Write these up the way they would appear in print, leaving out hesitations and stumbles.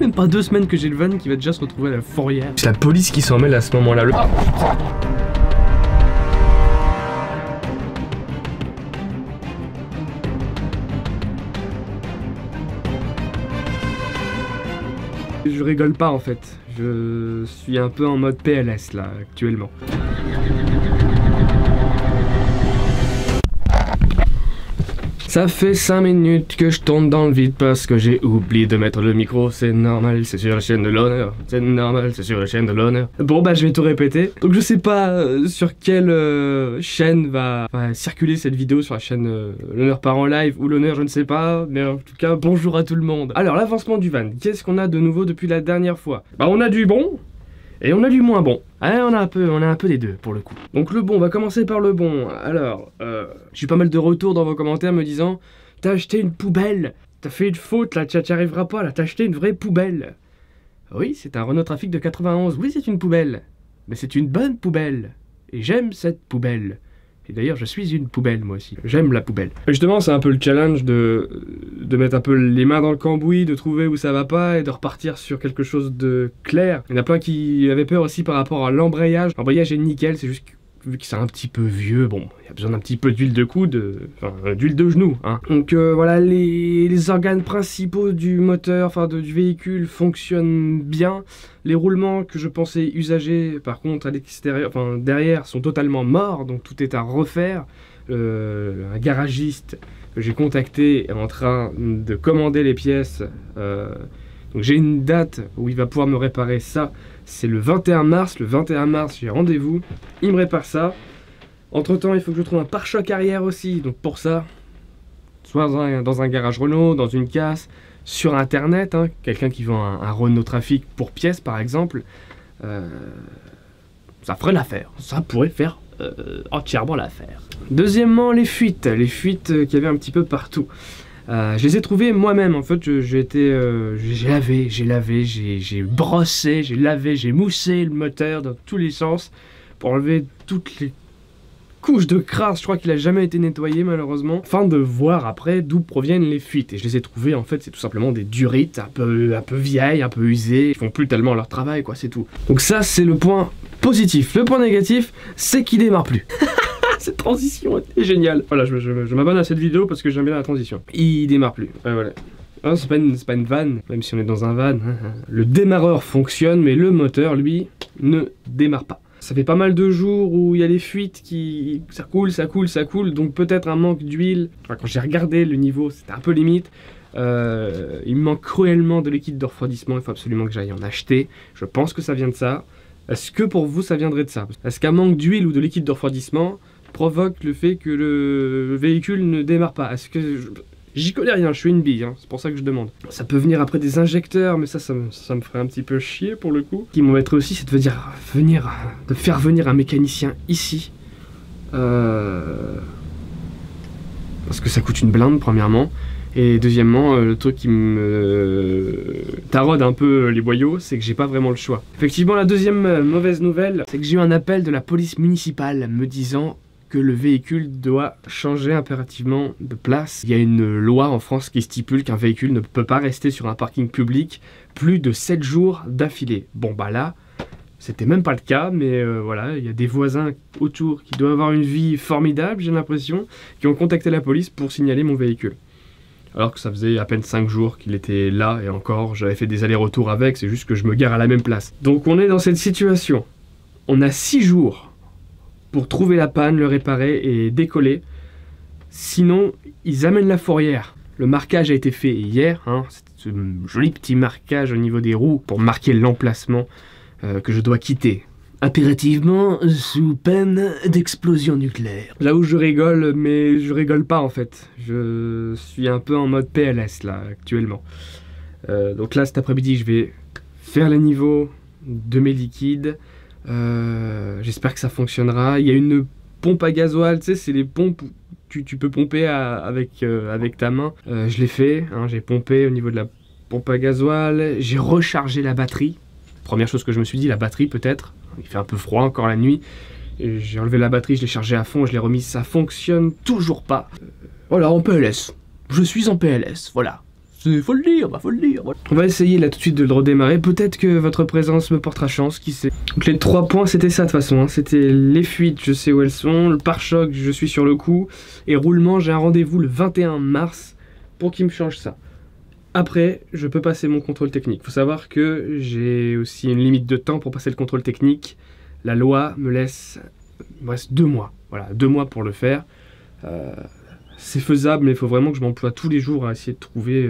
Même pas 2 semaines que j'ai le van qui va déjà se retrouver à la fourrière. C'est la police qui s'en mêle à ce moment-là. Oh putain. Je rigole pas en fait, je suis un peu en mode PLS là actuellement. Ça fait 5 minutes que je tourne dans le vide parce que j'ai oublié de mettre le micro, c'est normal, c'est sur la chaîne de l'honneur, c'est normal, c'est sur la chaîne de l'honneur. Bon bah je vais tout répéter, donc je sais pas sur quelle chaîne va circuler cette vidéo, sur la chaîne l'honneur part en live ou l'honneur je ne sais pas, mais en tout cas bonjour à tout le monde. Alors l'avancement du van, qu'est-ce qu'on a de nouveau depuis la dernière fois? Bah on a du bon et on a du moins bon. Ouais, on a un peu des deux pour le coup. Donc le bon, on va commencer par le bon. Alors, j'ai eu pas mal de retours dans vos commentaires me disant « T'as acheté une poubelle, t'as fait une faute là, t'y arriveras pas là, t'as acheté une vraie poubelle. » Oui, c'est un Renault Trafic de 91, oui c'est une poubelle. Mais c'est une bonne poubelle. Et j'aime cette poubelle. Et d'ailleurs, je suis une poubelle, moi aussi. J'aime la poubelle. Justement, c'est un peu le challenge de mettre un peu les mains dans le cambouis, de trouver où ça va pas et de repartir sur quelque chose de clair. Il y en a plein qui avaient peur aussi par rapport à l'embrayage. L'embrayage est nickel, c'est juste que, vu que c'est un petit peu vieux, bon, il y a besoin d'un petit peu d'huile de coude, enfin, d'huile de genou, hein. Donc voilà, les organes principaux du moteur, enfin du véhicule fonctionnent bien. Les roulements que je pensais usagés, par contre, à l'extérieur, enfin derrière, sont totalement morts, donc tout est à refaire. Un garagiste que j'ai contacté est en train de commander les pièces. Donc j'ai une date où il va pouvoir me réparer ça. C'est le 21 mars. Le 21 mars, j'ai rendez-vous. Il me répare ça. Entre temps, il faut que je trouve un pare-choc arrière aussi. Donc pour ça, soit dans un garage Renault, dans une casse, sur internet, hein, quelqu'un qui vend un Renault Trafic pour pièces par exemple, ça ferait l'affaire. Ça pourrait faire entièrement l'affaire. Deuxièmement, les fuites qu'il y avait un petit peu partout. Je les ai trouvées moi-même. En fait, j'ai lavé, j'ai brossé, j'ai lavé, j'ai moussé le moteur dans tous les sens pour enlever toutes les couches de crasse. Je crois qu'il a jamais été nettoyé malheureusement, afin de voir après d'où proviennent les fuites. Et je les ai trouvées, en fait, c'est tout simplement des durites un peu vieilles, un peu usées. Ils font plus tellement leur travail, quoi, c'est tout. Donc ça, c'est le point positif. Le point négatif, c'est qu'il démarre plus. Cette transition est géniale. Voilà, je m'abonne à cette vidéo parce que j'aime bien la transition. Il démarre plus. Ouais, voilà. Ah, c'est pas une vanne, même si on est dans un van. Le démarreur fonctionne, mais le moteur, lui, ne démarre pas. Ça fait pas mal de jours où il y a les fuites qui... Ça coule, donc peut-être un manque d'huile. Enfin, quand j'ai regardé le niveau, c'était un peu limite. Il me manque cruellement de liquide de refroidissement, il faut absolument que j'aille en acheter. Je pense que ça vient de ça. Est-ce que pour vous, ça viendrait de ça? Est-ce qu'un manque d'huile ou de liquide de refroidissement provoque le fait que le véhicule ne démarre pas? Est-ce que... J'y connais rien, je suis une bille, hein, c'est pour ça que je demande. Ça peut venir après des injecteurs, mais ça me ferait un petit peu chier pour le coup. Ce qui m'embêterait aussi, c'est de faire venir un mécanicien ici. Parce que ça coûte une blinde, premièrement. Et deuxièmement, le truc qui me taraude un peu les boyaux, c'est que j'ai pas vraiment le choix. Effectivement, la deuxième mauvaise nouvelle, c'est que j'ai eu un appel de la police municipale me disant que le véhicule doit changer impérativement de place. Il y a une loi en France qui stipule qu'un véhicule ne peut pas rester sur un parking public plus de 7 jours d'affilée. Bon bah là, c'était même pas le cas, mais voilà, il y a des voisins autour qui doivent avoir une vie formidable, j'ai l'impression, qui ont contacté la police pour signaler mon véhicule. Alors que ça faisait à peine 5 jours qu'il était là, et encore, j'avais fait des allers-retours avec, c'est juste que je me gare à la même place. Donc on est dans cette situation. On a 6 jours pour trouver la panne, le réparer et décoller. Sinon, ils amènent la fourrière. Le marquage a été fait hier, hein, c'est ce joli petit marquage au niveau des roues pour marquer l'emplacement que je dois quitter. Impérativement, sous peine d'explosion nucléaire. Là où je rigole, mais je rigole pas en fait. Je suis un peu en mode PLS là, actuellement. Donc là, cet après-midi, je vais faire les niveaux de mes liquides. J'espère que ça fonctionnera. Il y a une pompe à gasoil, tu sais, c'est les pompes où tu peux pomper avec ta main. Je l'ai fait, hein, j'ai pompé au niveau de la pompe à gasoil. J'ai rechargé la batterie. Première chose que je me suis dit, la batterie peut-être. Il fait un peu froid encore la nuit. J'ai enlevé la batterie, je l'ai chargée à fond, je l'ai remise, ça fonctionne toujours pas. Voilà, en PLS. Je suis en PLS, voilà. Faut le dire, bah faut le dire. Voilà. On va essayer là tout de suite de le redémarrer. Peut-être que votre présence me portera chance, qui sait. Donc les 3 points, c'était ça de toute façon. Hein. C'était les fuites, je sais où elles sont. Le pare-choc, je suis sur le coup. Et roulement, j'ai un rendez-vous le 21 mars pour qu'il me change ça. Après, je peux passer mon contrôle technique. Faut savoir que j'ai aussi une limite de temps pour passer le contrôle technique. La loi me laisse... Il me reste 2 mois. Voilà, 2 mois pour le faire. C'est faisable, mais il faut vraiment que je m'emploie tous les jours à essayer de trouver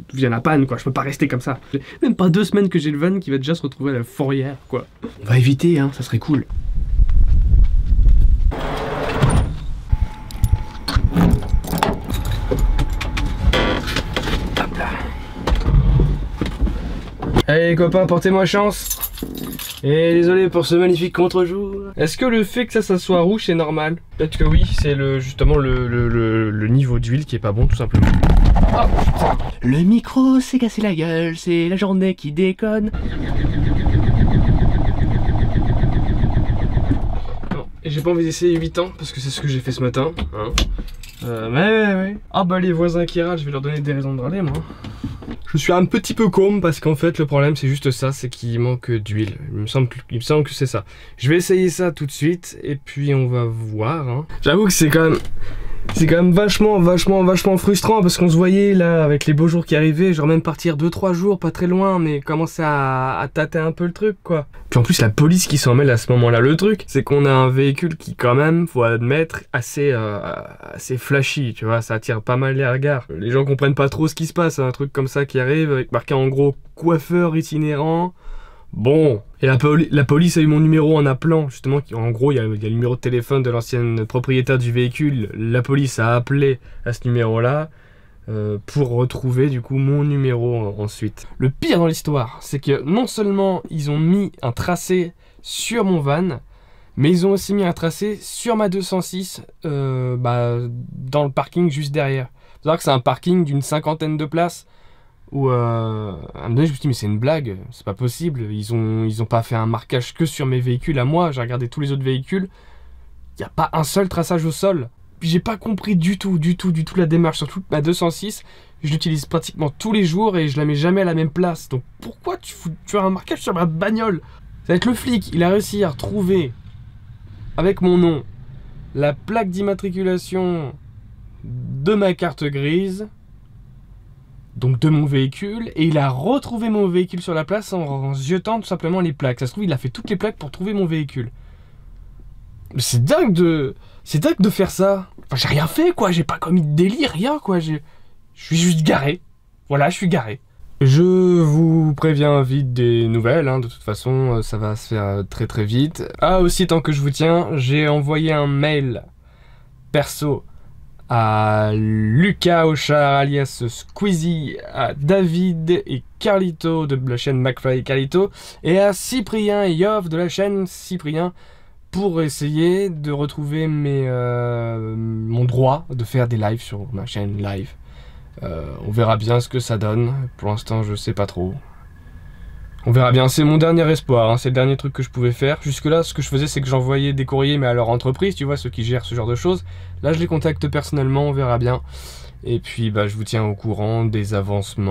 d'où vient la panne, quoi. Je peux pas rester comme ça. Même pas 2 semaines que j'ai le van qui va déjà se retrouver à la fourrière, quoi. On va éviter, hein, ça serait cool. Hop là. Allez les copains, portez-moi chance. Et désolé pour ce magnifique contre-jour. Est-ce que le fait que ça soit rouge c'est normal? Peut-être que oui, c'est justement le niveau d'huile qui est pas bon tout simplement. Oh putain. Le micro s'est cassé la gueule, c'est la journée qui déconne. Non, et j'ai pas envie d'essayer 8 ans parce que c'est ce que j'ai fait ce matin. Hein. Ouais. Ah bah les voisins qui râlent, je vais leur donner des raisons de râler moi. Je suis un petit peu con parce qu'en fait le problème c'est juste ça, c'est qu'il manque d'huile. Il me semble que c'est ça. Je vais essayer ça tout de suite et puis on va voir. Hein. J'avoue que c'est quand même vachement frustrant parce qu'on se voyait là avec les beaux jours qui arrivaient, genre même partir 2-3 jours pas très loin mais commencer à tâter un peu le truc quoi. Puis en plus la police qui s'en mêle à ce moment là, le truc c'est qu'on a un véhicule qui quand même, faut admettre, assez flashy, tu vois, ça attire pas mal les regards. Les gens comprennent pas trop ce qui se passe, un truc comme ça qui arrive avec marqué en gros coiffeur itinérant. Bon, et la police a eu mon numéro en appelant, justement, en gros il y a le numéro de téléphone de l'ancienne propriétaire du véhicule, la police a appelé à ce numéro-là pour retrouver du coup mon numéro ensuite. Le pire dans l'histoire, c'est que non seulement ils ont mis un tracé sur mon van, mais ils ont aussi mis un tracé sur ma 206 dans le parking juste derrière. Faut savoir que c'est un parking d'une 50aine de places. Où à un moment donné je me suis dit mais c'est une blague, c'est pas possible, ils ont pas fait un marquage que sur mes véhicules à moi, j'ai regardé tous les autres véhicules, il n'y a pas un seul traçage au sol. Puis j'ai pas compris du tout la démarche, surtout ma 206, je l'utilise pratiquement tous les jours et je la mets jamais à la même place, donc pourquoi tu as un marquage sur ma bagnole? Ça va être le flic, il a réussi à retrouver avec mon nom la plaque d'immatriculation de ma carte grise, donc de mon véhicule, et il a retrouvé mon véhicule sur la place en jetant tout simplement les plaques. Ça se trouve il a fait toutes les plaques pour trouver mon véhicule. C'est dingue de faire ça. Enfin j'ai rien fait quoi, j'ai pas commis de délit, rien quoi, je suis juste garé. Voilà, je suis garé. Je vous préviens vite des nouvelles, hein. De toute façon ça va se faire très vite. Ah aussi, tant que je vous tiens, j'ai envoyé un mail perso à Lucas Auchard alias Squeezie, à David et Carlito de la chaîne McFly et Carlito, et à Cyprien et Yov de la chaîne Cyprien, pour essayer de retrouver mon droit de faire des lives sur ma chaîne live. On verra bien ce que ça donne, pour l'instant je sais pas trop. On verra bien, c'est mon dernier espoir, hein. C'est le dernier truc que je pouvais faire. Jusque là, ce que je faisais, c'est que j'envoyais des courriers, mais à leur entreprise, tu vois, ceux qui gèrent ce genre de choses. Là, je les contacte personnellement, on verra bien. Et puis, je vous tiens au courant des avancements.